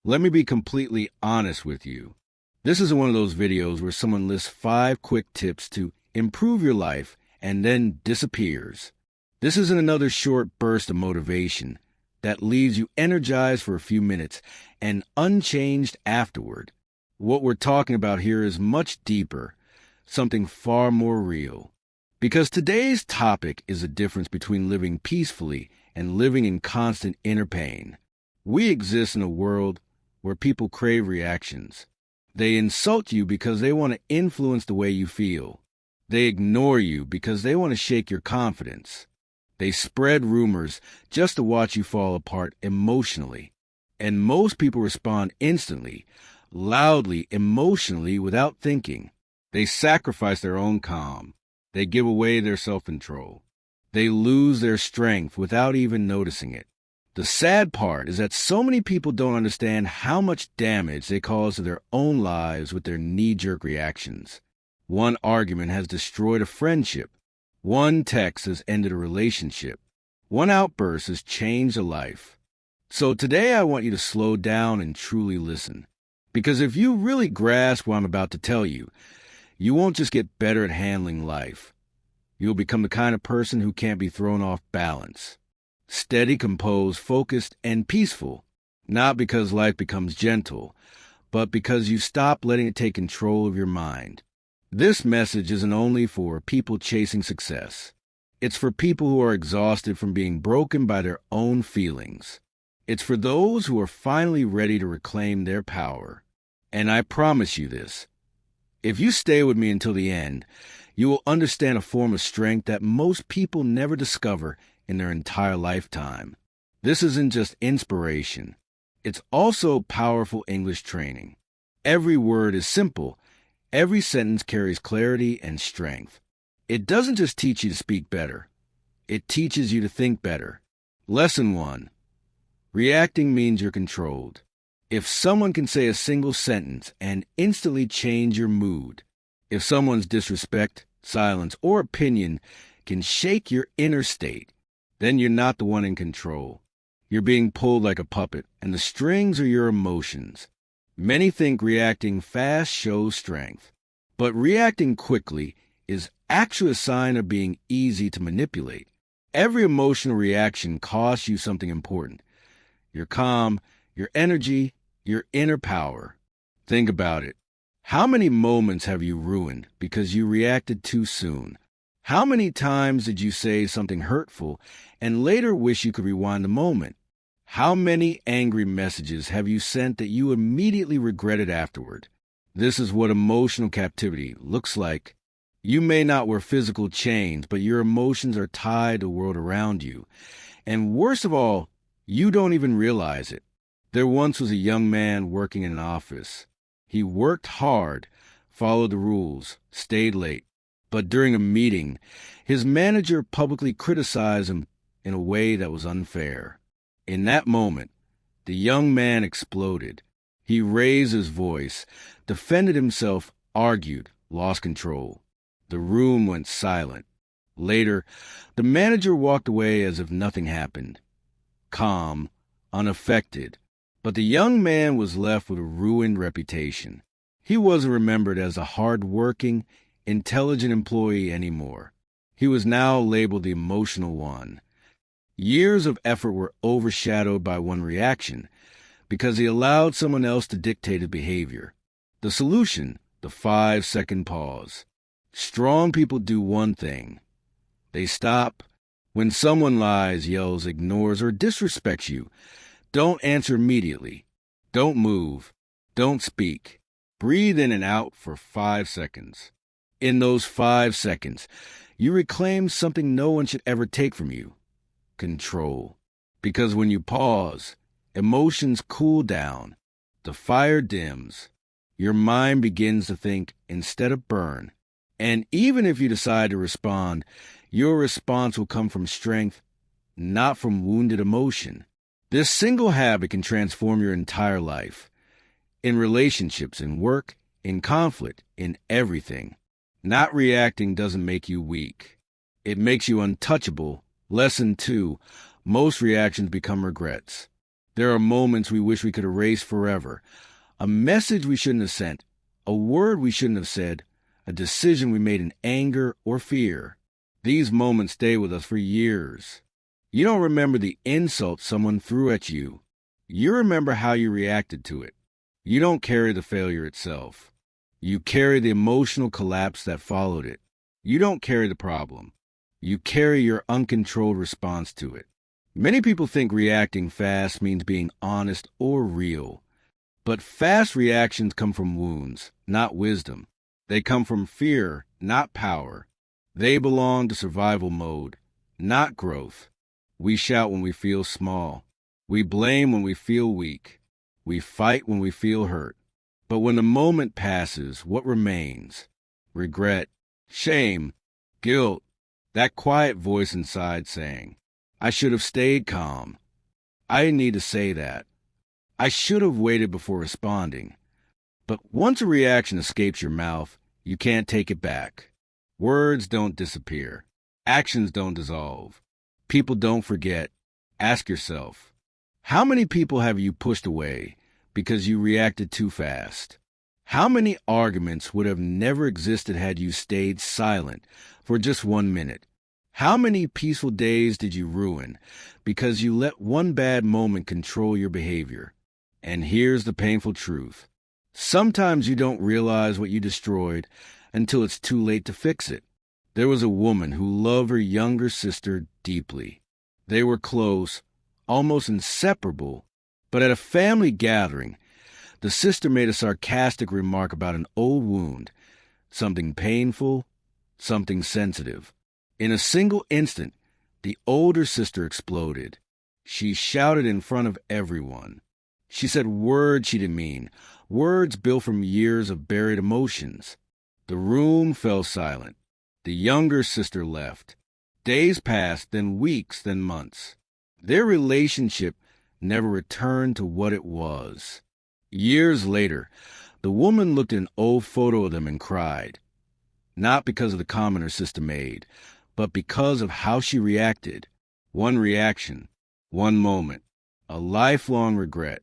Let me be completely honest with you. This isn't one of those videos where someone lists 5 quick tips to improve your life and then disappears. This isn't another short burst of motivation that leaves you energized for a few minutes and unchanged afterward. What we're talking about here is much deeper, something far more real. Because today's topic is the difference between living peacefully and living in constant inner pain. We exist in a world where people crave reactions. They insult you because they want to influence the way you feel. They ignore you because they want to shake your confidence. They spread rumors just to watch you fall apart emotionally. And most people respond instantly, loudly, emotionally, without thinking. They sacrifice their own calm. They give away their self-control. They lose their strength without even noticing it. The sad part is that so many people don't understand how much damage they cause to their own lives with their knee-jerk reactions. One argument has destroyed a friendship. One text has ended a relationship. One outburst has changed a life. So today I want you to slow down and truly listen. Because if you really grasp what I'm about to tell you, you won't just get better at handling life. You'll become the kind of person who can't be thrown off balance. Steady, composed, focused, and peaceful. Not because life becomes gentle, but because you stop letting it take control of your mind. This message isn't only for people chasing success. It's for people who are exhausted from being broken by their own feelings. It's for those who are finally ready to reclaim their power. And I promise you this. If you stay with me until the end, you will understand a form of strength that most people never discover in their entire lifetime. This isn't just inspiration. It's also powerful English training. Every word is simple. Every sentence carries clarity and strength. It doesn't just teach you to speak better. It teaches you to think better. Lesson 1. Reacting means you're controlled. If someone can say a single sentence and instantly change your mood, if someone's disrespect, silence, or opinion can shake your inner state, then you're not the one in control. You're being pulled like a puppet, and the strings are your emotions. Many think reacting fast shows strength, but reacting quickly is actually a sign of being easy to manipulate. Every emotional reaction costs you something important. Your calm, your energy, your inner power. Think about it. How many moments have you ruined because you reacted too soon? How many times did you say something hurtful and later wish you could rewind the moment? How many angry messages have you sent that you immediately regretted afterward? This is what emotional captivity looks like. You may not wear physical chains, but your emotions are tied to the world around you. And worst of all, you don't even realize it. There once was a young man working in an office. He worked hard, followed the rules, stayed late. But during a meeting, his manager publicly criticized him in a way that was unfair. In that moment, the young man exploded. He raised his voice, defended himself, argued, lost control. The room went silent. Later, the manager walked away as if nothing happened. Calm, unaffected. But the young man was left with a ruined reputation. He wasn't remembered as a hard-working, intelligent employee anymore. He was now labeled the emotional one. Years of effort were overshadowed by one reaction because he allowed someone else to dictate his behavior. The solution, the 5-second pause. Strong people do one thing. They stop. When someone lies, yells, ignores, or disrespects you, don't answer immediately. Don't move. Don't speak. Breathe in and out for 5 seconds. In those 5 seconds, you reclaim something no one should ever take from you. Control. Because when you pause, emotions cool down, the fire dims, your mind begins to think instead of burn. And even if you decide to respond, your response will come from strength, not from wounded emotion. This single habit can transform your entire life. In relationships, in work, in conflict, in everything. Not reacting doesn't make you weak. It makes you untouchable. Lesson 2, most reactions become regrets. There are moments we wish we could erase forever. A message we shouldn't have sent, a word we shouldn't have said, a decision we made in anger or fear. These moments stay with us for years. You don't remember the insult someone threw at you. You remember how you reacted to it. You don't carry the failure itself. You carry the emotional collapse that followed it. You don't carry the problem. You carry your uncontrolled response to it. Many people think reacting fast means being honest or real. But fast reactions come from wounds, not wisdom. They come from fear, not power. They belong to survival mode, not growth. We shout when we feel small. We blame when we feel weak. We fight when we feel hurt. But when the moment passes, what remains? Regret, shame, guilt, that quiet voice inside saying, I should have stayed calm. I didn't need to say that. I should have waited before responding. But once a reaction escapes your mouth, you can't take it back. Words don't disappear. Actions don't dissolve. People don't forget. Ask yourself, how many people have you pushed away because you reacted too fast? How many arguments would have never existed had you stayed silent for just 1 minute? How many peaceful days did you ruin because you let one bad moment control your behavior? And here's the painful truth. Sometimes you don't realize what you destroyed until it's too late to fix it. There was a woman who loved her younger sister deeply. They were close, almost inseparable, but at a family gathering, the sister made a sarcastic remark about an old wound, something painful, something sensitive. In a single instant, the older sister exploded. She shouted in front of everyone. She said words she didn't mean, words built from years of buried emotions. The room fell silent. The younger sister left. Days passed, then weeks, then months. Their relationship never returned to what it was. Years later, the woman looked at an old photo of them and cried. Not because of the comment her sister made, but because of how she reacted. One reaction, one moment, a lifelong regret.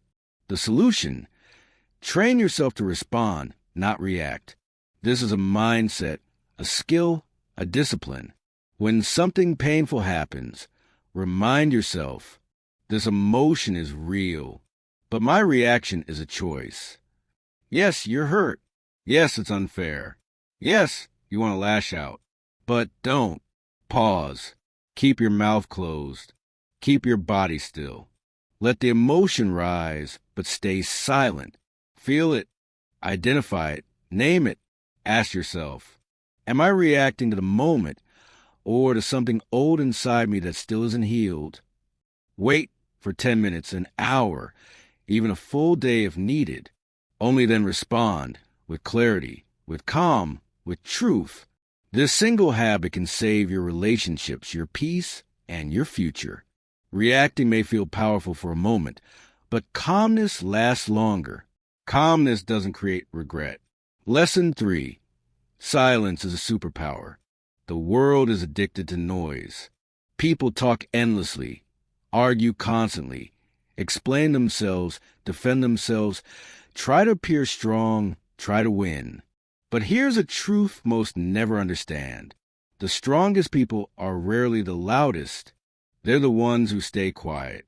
The solution? Train yourself to respond, not react. This is a mindset, a skill, a discipline. When something painful happens, remind yourself, this emotion is real, but my reaction is a choice. Yes, you're hurt. Yes, it's unfair. Yes, you want to lash out. But don't. Pause. Keep your mouth closed. Keep your body still. Let the emotion rise, but stay silent. Feel it. Identify it. Name it. Ask yourself, am I reacting to the moment or to something old inside me that still isn't healed? Wait for 10 minutes, an hour, even a full day if needed. Only then respond with clarity, with calm, with truth. This single habit can save your relationships, your peace, and your future. Reacting may feel powerful for a moment, but calmness lasts longer. Calmness doesn't create regret. Lesson 3. Silence is a superpower. The world is addicted to noise. People talk endlessly, argue constantly, explain themselves, defend themselves, try to appear strong, try to win. But here's a truth most never understand. The strongest people are rarely the loudest. They're the ones who stay quiet.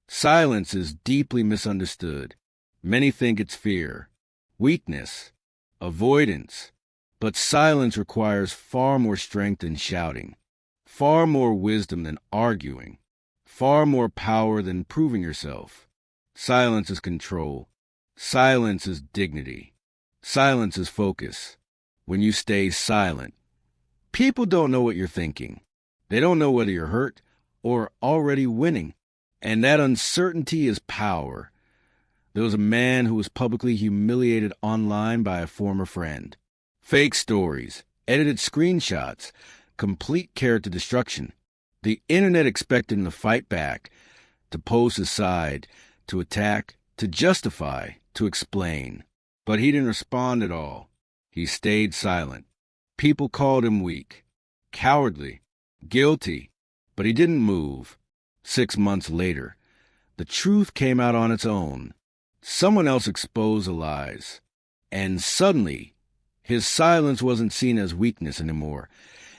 Silence is deeply misunderstood. Many think it's fear, weakness, avoidance. But silence requires far more strength than shouting, far more wisdom than arguing, far more power than proving yourself. Silence is control. Silence is dignity. Silence is focus. When you stay silent, people don't know what you're thinking. They don't know whether you're hurt or already winning. And that uncertainty is power. There was a man who was publicly humiliated online by a former friend. Fake stories, edited screenshots, complete character destruction. The internet expected him to fight back, to pose his side, to attack, to justify, to explain. But he didn't respond at all. He stayed silent. People called him weak, cowardly, guilty, but he didn't move. 6 months later, The truth came out on its own. Someone else exposed the lies. And suddenly, his silence wasn't seen as weakness anymore.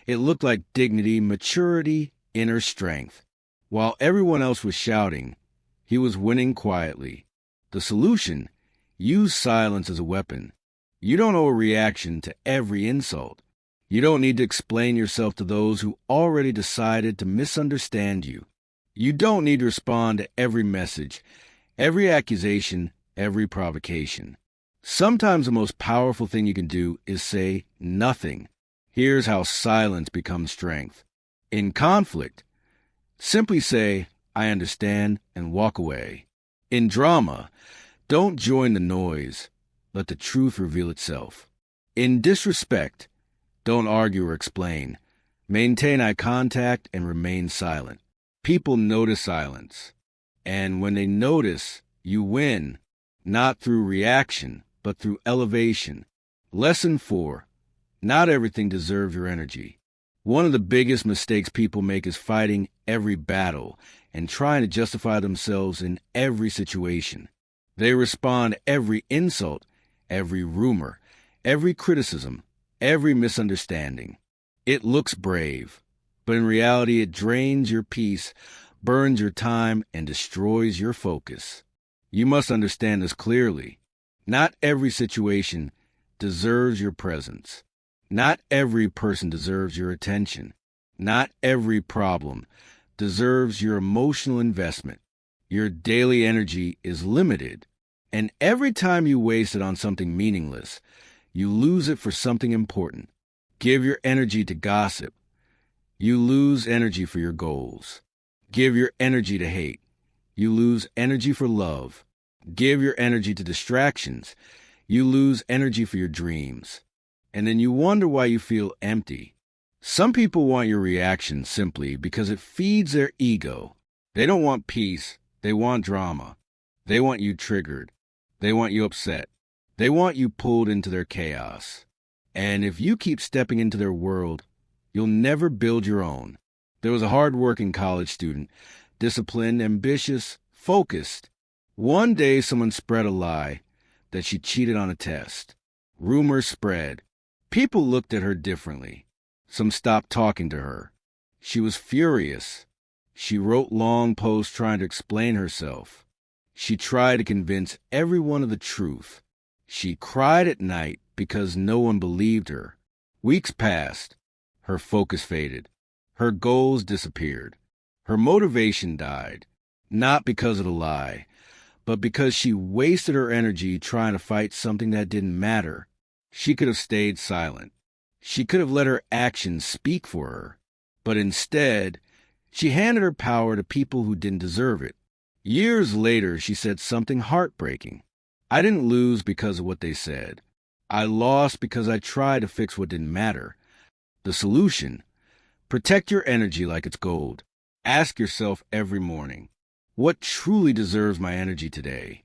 It looked like dignity, maturity, inner strength. While everyone else was shouting, he was winning quietly. The solution? Use silence as a weapon. You don't owe a reaction to every insult. You don't need to explain yourself to those who already decided to misunderstand you. You don't need to respond to every message, every accusation, every provocation. Sometimes the most powerful thing you can do is say nothing. Here's how silence becomes strength. In conflict, simply say, "I understand," and walk away. In drama, don't join the noise. Let the truth reveal itself. In disrespect, don't argue or explain. Maintain eye contact and remain silent. People notice silence. And when they notice, you win, not through reaction, but through elevation. Lesson 4. Not everything deserves your energy. One of the biggest mistakes people make is fighting every battle and trying to justify themselves in every situation. They respond to every insult, every rumor, every criticism, every misunderstanding. It looks brave, but in reality it drains your peace, burns your time, and destroys your focus. You must understand this clearly. Not every situation deserves your presence. Not every person deserves your attention. Not every problem deserves your emotional investment. Your daily energy is limited, and every time you waste it on something meaningless, you lose it for something important. Give your energy to gossip. You lose energy for your goals. Give your energy to hate. You lose energy for love. Give your energy to distractions. You lose energy for your dreams. And then you wonder why you feel empty. Some people want your reaction simply because it feeds their ego. They don't want peace. They want drama. They want you triggered. They want you upset. They want you pulled into their chaos. And if you keep stepping into their world, you'll never build your own. There was a hard-working college student, disciplined, ambitious, focused. One day someone spread a lie that she cheated on a test. Rumors spread. People looked at her differently. Some stopped talking to her. She was furious. She wrote long posts trying to explain herself. She tried to convince everyone of the truth. She cried at night because no one believed her. Weeks passed. Her focus faded. Her goals disappeared. Her motivation died, not because of the lie, but because she wasted her energy trying to fight something that didn't matter. She could have stayed silent. She could have let her actions speak for her. But instead, she handed her power to people who didn't deserve it. Years later, she said something heartbreaking. "I didn't lose because of what they said. I lost because I tried to fix what didn't matter." The solution? Protect your energy like it's gold. Ask yourself every morning, what truly deserves my energy today?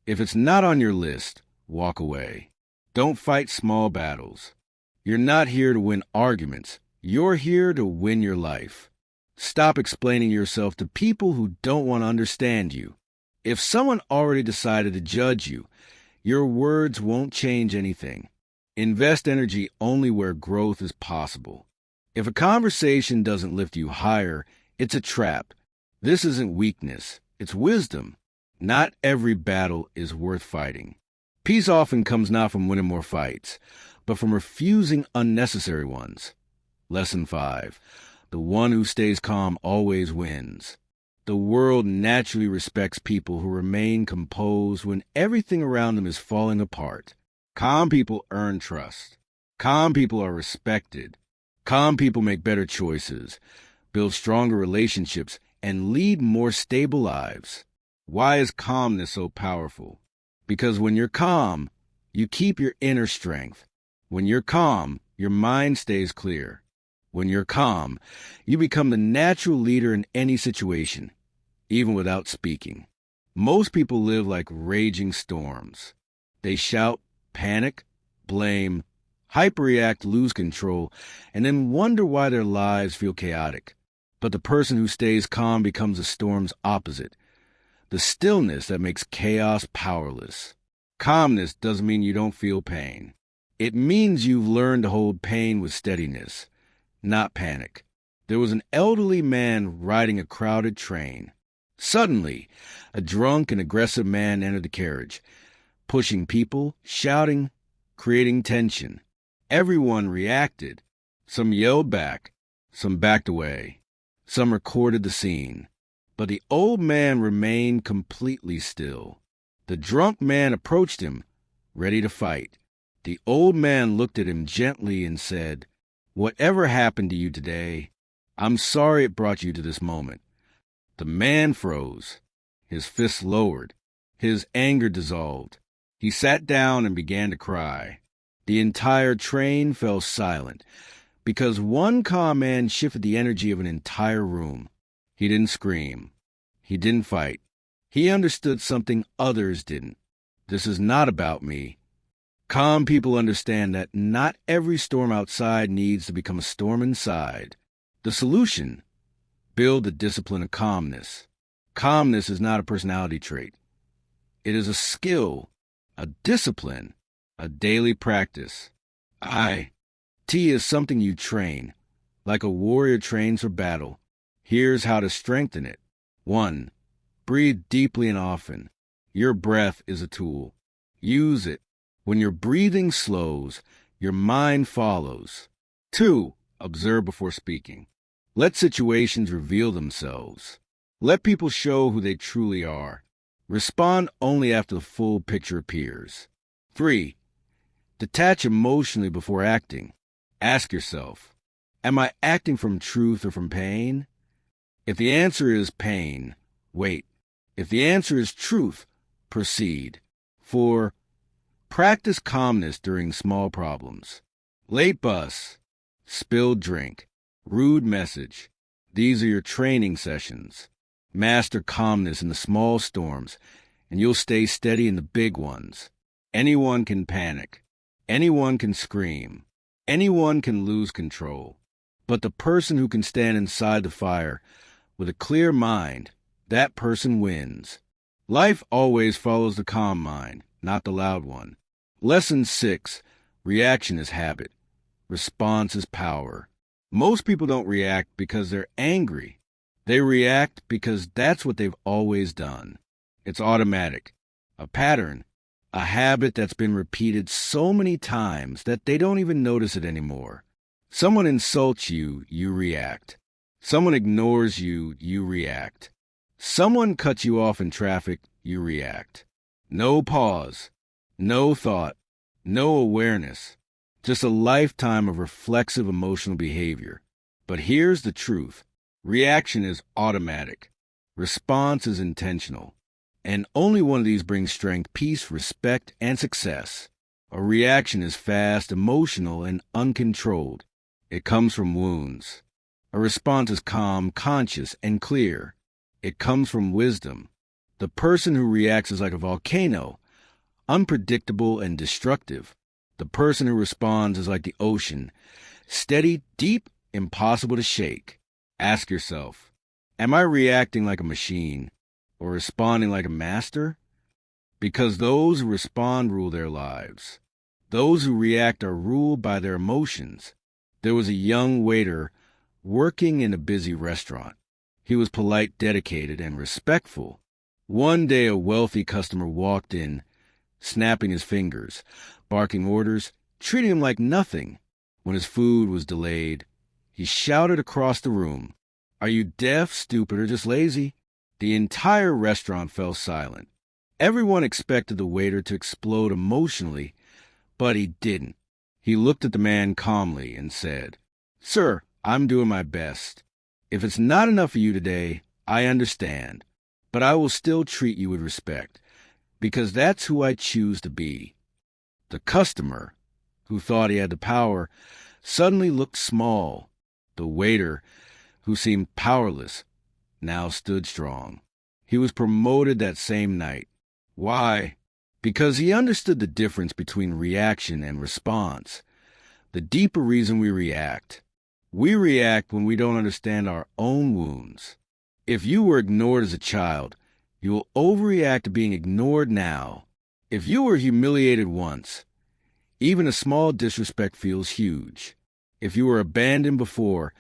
If it's not on your list, walk away. Don't fight small battles. You're not here to win arguments. You're here to win your life. Stop explaining yourself to people who don't want to understand you. If someone already decided to judge you, your words won't change anything. Invest energy only where growth is possible. If a conversation doesn't lift you higher, it's a trap. This isn't weakness, it's wisdom. Not every battle is worth fighting. Peace often comes not from winning more fights, but from refusing unnecessary ones. Lesson 5. The one who stays calm always wins. The world naturally respects people who remain composed when everything around them is falling apart. Calm people earn trust. Calm people are respected. Calm people make better choices, build stronger relationships, and lead more stable lives. Why is calmness so powerful? Because when you're calm, you keep your inner strength. When you're calm, your mind stays clear. When you're calm, you become the natural leader in any situation, even without speaking. Most people live like raging storms. They shout, panic, blame, hyperreact, lose control, and then wonder why their lives feel chaotic. But the person who stays calm becomes the storm's opposite. the stillness that makes chaos powerless. Calmness doesn't mean you don't feel pain. It means you've learned to hold pain with steadiness, not panic. There was an elderly man riding a crowded train. Suddenly, a drunk and aggressive man entered the carriage, pushing people, shouting, creating tension. Everyone reacted. Some yelled back, some backed away, some recorded the scene. But the old man remained completely still. The drunk man approached him, ready to fight. The old man looked at him gently and said, "Whatever happened to you today, I'm sorry it brought you to this moment." The man froze. His fists lowered. His anger dissolved. He sat down and began to cry. The entire train fell silent, because one calm man shifted the energy of an entire room. He didn't scream. He didn't fight. He understood something others didn't. This is not about me. Calm people understand that not every storm outside needs to become a storm inside. The solution: build the discipline of calmness. Calmness is not a personality trait. It is a skill, a discipline, a daily practice. T is something you train, like a warrior trains for battle. Here's how to strengthen it. 1. Breathe deeply and often. Your breath is a tool. Use it. When your breathing slows, your mind follows. 2. Observe before speaking. Let situations reveal themselves. Let people show who they truly are. Respond only after the full picture appears. 3. Detach emotionally before acting. Ask yourself, am I acting from truth or from pain? If the answer is pain, wait. If the answer is truth, proceed. 4. Practice calmness during small problems. Late bus, spilled drink, rude message. These are your training sessions. Master calmness in the small storms, and you'll stay steady in the big ones. Anyone can panic. Anyone can scream. Anyone can lose control. But the person who can stand inside the fire with a clear mind, that person wins. Life always follows the calm mind, not the loud one. Lesson 6. Reaction is habit. Response is power. Most people don't react because they're angry. They react because that's what they've always done. It's automatic. A pattern. A habit that's been repeated so many times that they don't even notice it anymore. Someone insults you, you react. Someone ignores you, you react. Someone cuts you off in traffic, you react. No pause, no thought, no awareness. Just a lifetime of reflexive emotional behavior. But here's the truth. Reaction is automatic. Response is intentional. And only one of these brings strength, peace, respect, and success. A reaction is fast, emotional, and uncontrolled. It comes from wounds. A response is calm, conscious, and clear. It comes from wisdom. The person who reacts is like a volcano, unpredictable and destructive. The person who responds is like the ocean, steady, deep, impossible to shake. Ask yourself, am I reacting like a machine or responding like a master? Because those who respond rule their lives. Those who react are ruled by their emotions. There was a young waiter working in a busy restaurant. He was polite, dedicated, and respectful. One day a wealthy customer walked in, snapping his fingers, barking orders, treating him like nothing. When his food was delayed, he shouted across the room, "Are you deaf, stupid, or just lazy?" The entire restaurant fell silent. Everyone expected the waiter to explode emotionally, but he didn't. He looked at the man calmly and said, "Sir, I'm doing my best. If it's not enough for you today, I understand, but I will still treat you with respect, because that's who I choose to be." The customer, who thought he had the power, suddenly looked small. The waiter, who seemed powerless, now stood strong. He was promoted that same night. Why? Because he understood the difference between reaction and response. The deeper reason we react. We react when we don't understand our own wounds. If you were ignored as a child, You will overreact to being ignored now. If you were humiliated once, even a small disrespect feels huge. If you were abandoned before,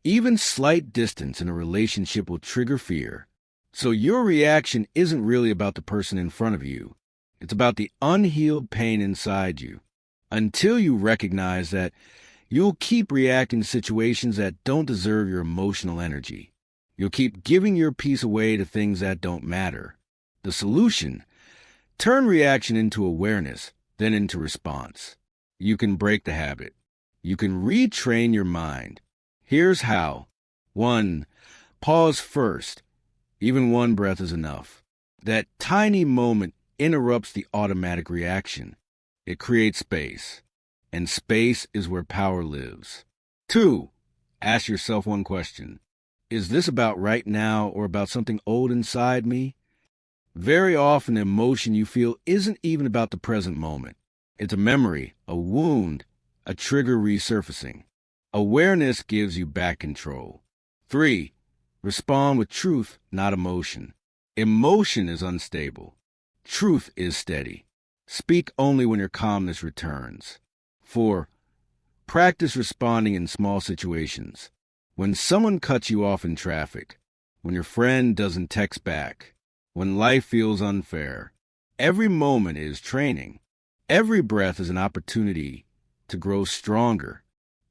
even slight distance in a relationship will trigger fear. So your reaction isn't really about the person in front of you. It's about the unhealed pain inside you. Until you recognize that, you'll keep reacting to situations that don't deserve your emotional energy. You'll keep giving your peace away to things that don't matter. The solution: turn reaction into awareness, then into response. You can break the habit. You can retrain your mind. Here's how. 1. Pause first. Even one breath is enough. That tiny moment interrupts the automatic reaction. It creates space. And space is where power lives. 2. Ask yourself one question. Is this about right now or about something old inside me? Very often the emotion you feel isn't even about the present moment. It's a memory, a wound, a trigger resurfacing. Awareness gives you back control. 3. Respond with truth, not emotion. Emotion is unstable. Truth is steady. Speak only when your calmness returns. 4. Practice responding in small situations. When someone cuts you off in traffic, when your friend doesn't text back, when life feels unfair, every moment is training. Every breath is an opportunity to grow stronger.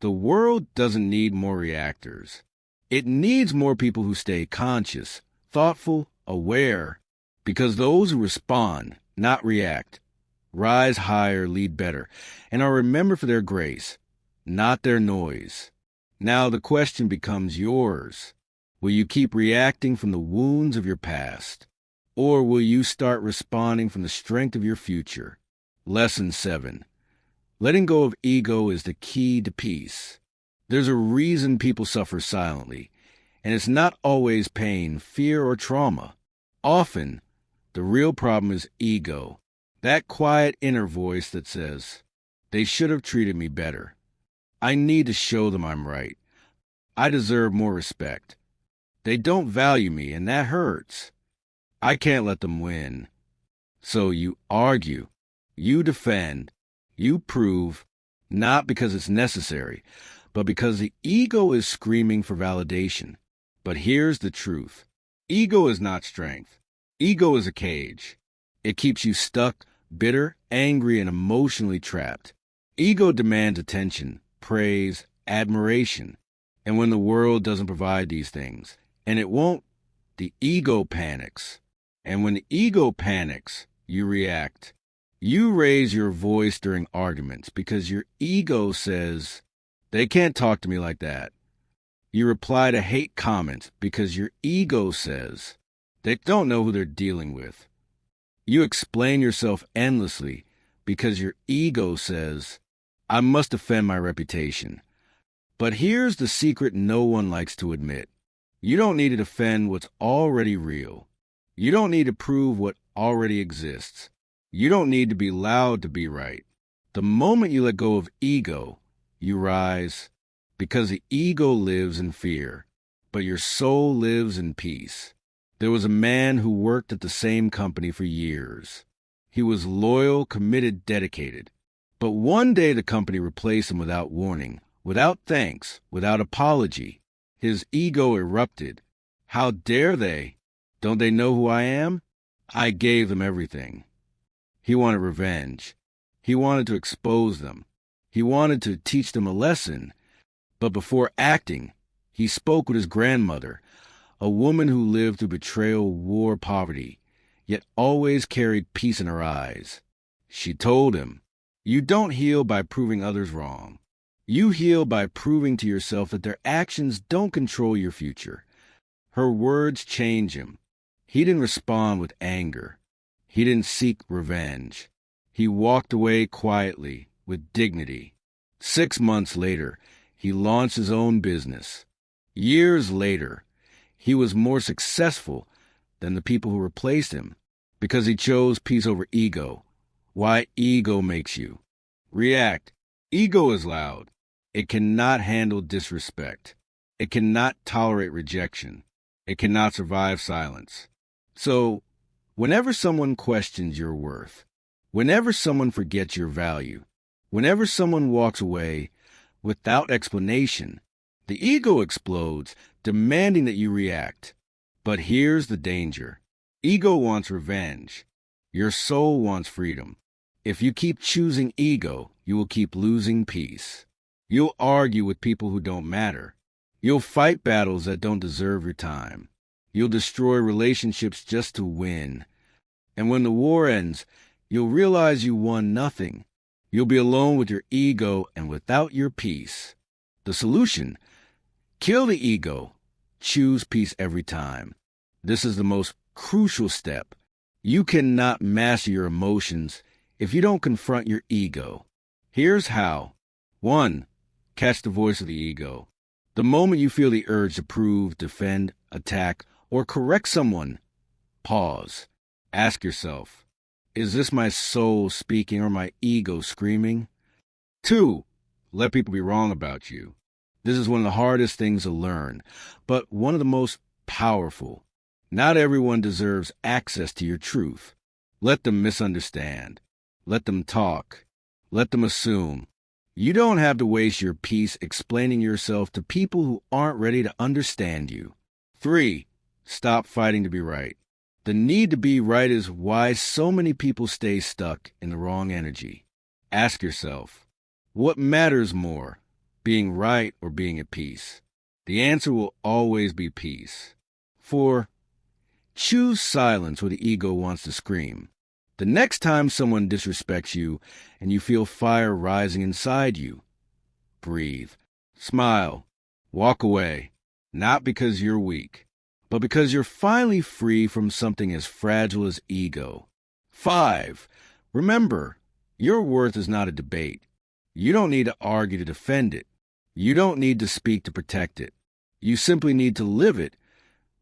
The world doesn't need more reactors. It needs more people who stay conscious, thoughtful, aware, because those who respond, not react, rise higher, lead better, and are remembered for their grace, not their noise. Now the question becomes yours. Will you keep reacting from the wounds of your past? Or will you start responding from the strength of your future? Lesson 7. Letting go of ego is the key to peace. There's a reason people suffer silently, and it's not always pain, fear, or trauma. Often, the real problem is ego, that quiet inner voice that says, "They should have treated me better. I need to show them I'm right. I deserve more respect. They don't value me, and that hurts. I can't let them win." So you argue, you defend, you prove, not because it's necessary, but because the ego is screaming for validation. But here's the truth. Ego is not strength. Ego is a cage. It keeps you stuck, bitter, angry, and emotionally trapped. Ego demands attention, praise, admiration. And when the world doesn't provide these things, and it won't, the ego panics. And when the ego panics, you react. You raise your voice during arguments because your ego says, "They can't talk to me like that." You reply to hate comments because your ego says, "They don't know who they're dealing with." You explain yourself endlessly because your ego says, "I must defend my reputation." But here's the secret no one likes to admit. You don't need to defend what's already real. You don't need to prove what already exists. You don't need to be loud to be right. The moment you let go of ego, you rise, because the ego lives in fear, but your soul lives in peace. There was a man who worked at the same company for years. He was loyal, committed, dedicated. But one day the company replaced him without warning, without thanks, without apology. His ego erupted. "How dare they? Don't they know who I am? I gave them everything." He wanted revenge. He wanted to expose them. He wanted to teach them a lesson. But before acting, he spoke with his grandmother, a woman who lived through betrayal, war, poverty, yet always carried peace in her eyes. She told him, "You don't heal by proving others wrong. You heal by proving to yourself that their actions don't control your future." Her words changed him. He didn't respond with anger. He didn't seek revenge. He walked away quietly, with dignity. 6 months later, he launched his own business. Years later, he was more successful than the people who replaced him because he chose peace over ego. Why ego makes you react. Ego is loud. It cannot handle disrespect. It cannot tolerate rejection. It cannot survive silence. So Whenever someone questions your worth, whenever someone forgets your value, whenever someone walks away without explanation, the ego explodes, demanding that you react. But here's the danger. Ego wants revenge. Your soul wants freedom. If you keep choosing ego, you will keep losing peace. You'll argue with people who don't matter. You'll fight battles that don't deserve your time. You'll destroy relationships just to win. And when the war ends, you'll realize you won nothing. You'll be alone with your ego and without your peace. The solution: kill the ego. Choose peace every time. This is the most crucial step. You cannot master your emotions if you don't confront your ego. Here's how. 1. Catch the voice of the ego. The moment you feel the urge to prove, defend, attack, or correct someone, pause. Ask yourself, is this my soul speaking or my ego screaming? 2. Let people be wrong about you. This is one of the hardest things to learn, but one of the most powerful. Not everyone deserves access to your truth. Let them misunderstand. Let them talk. Let them assume. You don't have to waste your peace explaining yourself to people who aren't ready to understand you. 3. Stop fighting to be right. The need to be right is why so many people stay stuck in the wrong energy. Ask yourself, what matters more, being right or being at peace? The answer will always be peace. 4. Choose silence where the ego wants to scream. The next time someone disrespects you and you feel fire rising inside you, breathe, smile, walk away, not because you're weak, but because you're finally free from something as fragile as ego. 5. Remember, your worth is not a debate. You don't need to argue to defend it. You don't need to speak to protect it. You simply need to live it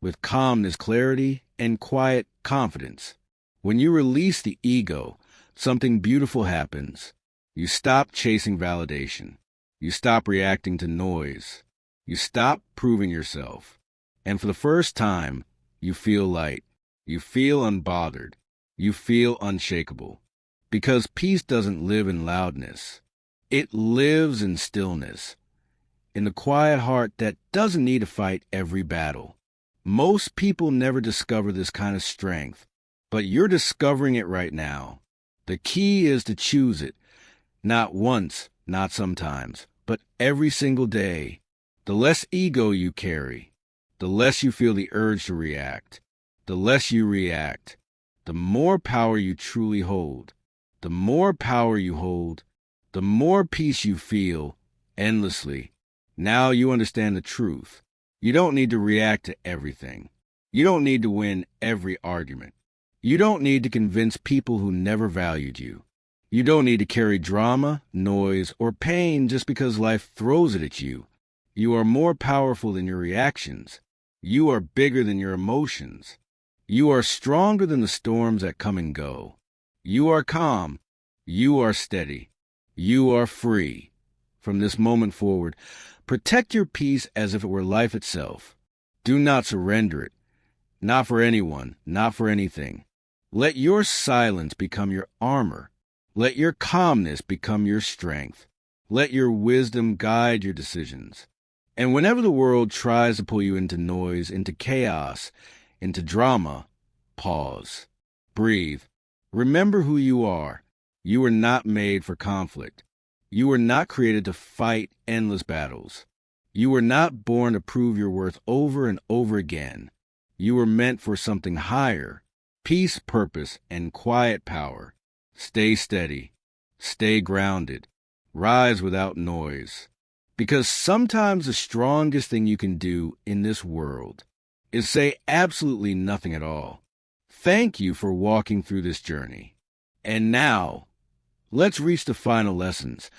with calmness, clarity, and quiet confidence. When you release the ego, something beautiful happens. You stop chasing validation. You stop reacting to noise. You stop proving yourself. And for the first time, you feel light. You feel unbothered. You feel unshakable. Because peace doesn't live in loudness. It lives in stillness. In the quiet heart that doesn't need to fight every battle. Most people never discover this kind of strength, but you're discovering it right now. The key is to choose it, not once, not sometimes, but every single day. The less ego you carry, the less you feel the urge to react. The less you react, the more power you truly hold. The more power you hold, the more peace you feel endlessly. Now you understand the truth. You don't need to react to everything. You don't need to win every argument. You don't need to convince people who never valued you. You don't need to carry drama, noise, or pain just because life throws it at you. You are more powerful than your reactions. You are bigger than your emotions. You are stronger than the storms that come and go. You are calm. You are steady. You are free. From this moment forward, protect your peace as if it were life itself. Do not surrender it. Not for anyone, not for anything. Let your silence become your armor. Let your calmness become your strength. Let your wisdom guide your decisions. And whenever the world tries to pull you into noise, into chaos, into drama, pause. Breathe. Remember who you are. You were not made for conflict. You were not created to fight endless battles. You were not born to prove your worth over and over again. You were meant for something higher, peace, purpose, and quiet power. Stay steady. Stay grounded. Rise without noise. Because sometimes the strongest thing you can do in this world is say absolutely nothing at all. Thank you for walking through this journey. And now, let's reach the final lessons,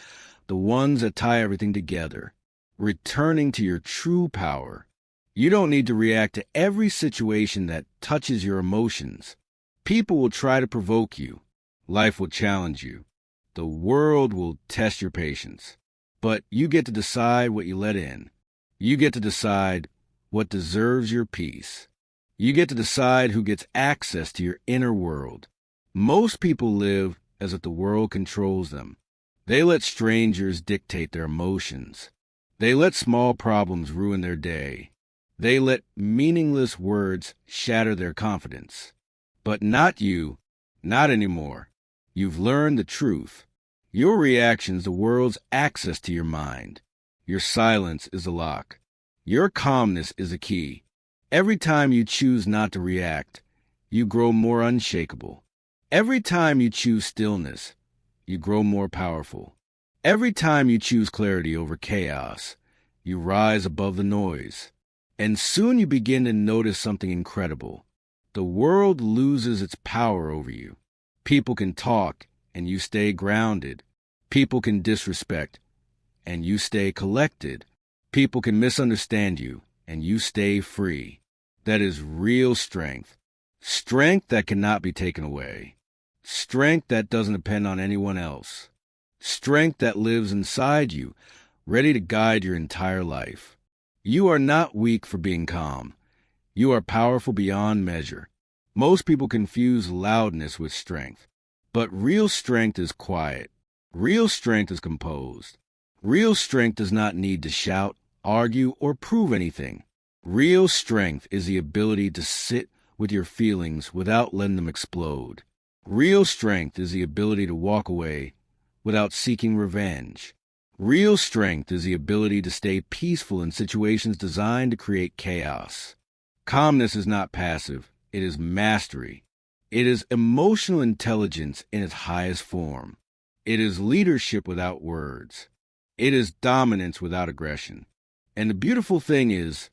the ones that tie everything together. Returning to your true power. You don't need to react to every situation that touches your emotions. People will try to provoke you. Life will challenge you. The world will test your patience. But you get to decide what you let in. You get to decide what deserves your peace. You get to decide who gets access to your inner world. Most people live as if the world controls them. They let strangers dictate their emotions. They let small problems ruin their day. They let meaningless words shatter their confidence. But not you, not anymore. You've learned the truth. Your reaction's the world's access to your mind. Your silence is a lock. Your calmness is a key. Every time you choose not to react, you grow more unshakable. Every time you choose stillness, you grow more powerful. Every time you choose clarity over chaos, you rise above the noise. And soon you begin to notice something incredible. The world loses its power over you. People can talk, and you stay grounded. People can disrespect, and you stay collected. People can misunderstand you, and you stay free. That is real strength. Strength that cannot be taken away. Strength that doesn't depend on anyone else. Strength that lives inside you, ready to guide your entire life. You are not weak for being calm. You are powerful beyond measure. Most people confuse loudness with strength. But real strength is quiet. Real strength is composed. Real strength does not need to shout, argue, or prove anything. Real strength is the ability to sit with your feelings without letting them explode. Real strength is the ability to walk away without seeking revenge. Real strength is the ability to stay peaceful in situations designed to create chaos. Calmness is not passive. It is mastery. It is emotional intelligence in its highest form. It is leadership without words. It is dominance without aggression. And the beautiful thing is,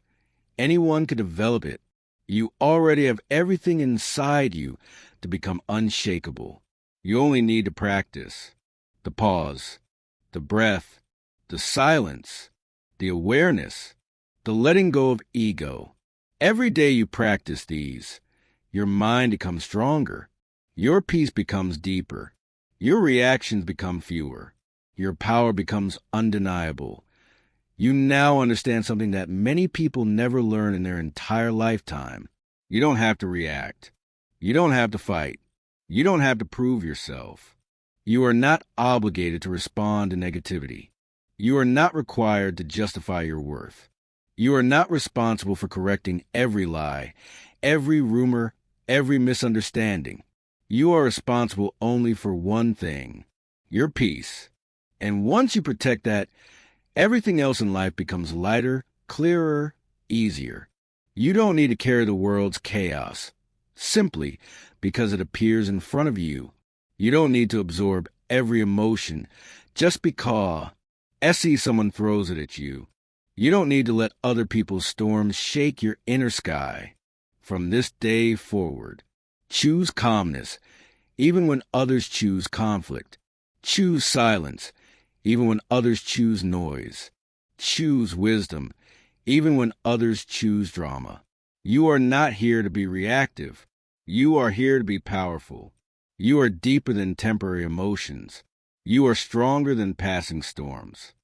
anyone can develop it. You already have everything inside you to become unshakable. You only need to practice. The pause, the breath, the silence, the awareness, the letting go of ego. Every day you practice these, your mind becomes stronger. Your peace becomes deeper. Your reactions become fewer. Your power becomes undeniable. You now understand something that many people never learn in their entire lifetime. You don't have to react. You don't have to fight. You don't have to prove yourself. You are not obligated to respond to negativity. You are not required to justify your worth. You are not responsible for correcting every lie, every rumor, every misunderstanding. You are responsible only for one thing, your peace. And once you protect that, everything else in life becomes lighter, clearer, easier. You don't need to carry the world's chaos, simply because it appears in front of you. You don't need to absorb every emotion just because someone throws it at you. You don't need to let other people's storms shake your inner sky. From this day forward, choose calmness, even when others choose conflict. Choose silence, even when others choose noise. Choose wisdom, even when others choose drama. You are not here to be reactive. You are here to be powerful. You are deeper than temporary emotions. You are stronger than passing storms.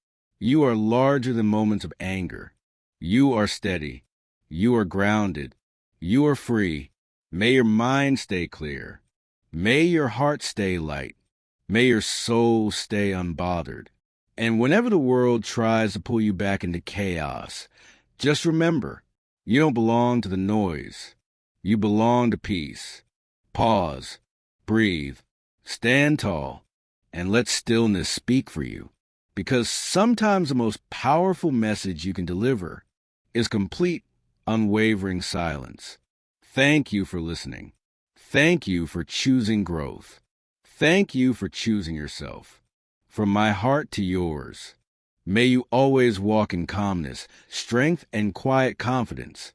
You are larger than moments of anger. You are steady. You are grounded. You are free. May your mind stay clear. May your heart stay light. May your soul stay unbothered. And whenever the world tries to pull you back into chaos, just remember, you don't belong to the noise. You belong to peace. Pause, breathe, stand tall, and let stillness speak for you. Because sometimes the most powerful message you can deliver is complete, unwavering silence. Thank you for listening. Thank you for choosing growth. Thank you for choosing yourself. From my heart to yours, may you always walk in calmness, strength, and quiet confidence.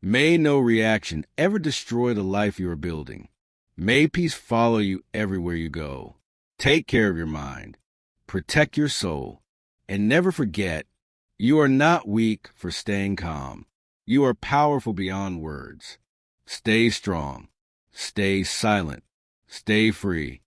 May no reaction ever destroy the life you are building. May peace follow you everywhere you go. Take care of your mind. Protect your soul. And never forget, you are not weak for staying calm. You are powerful beyond words. Stay strong. Stay silent. Stay free.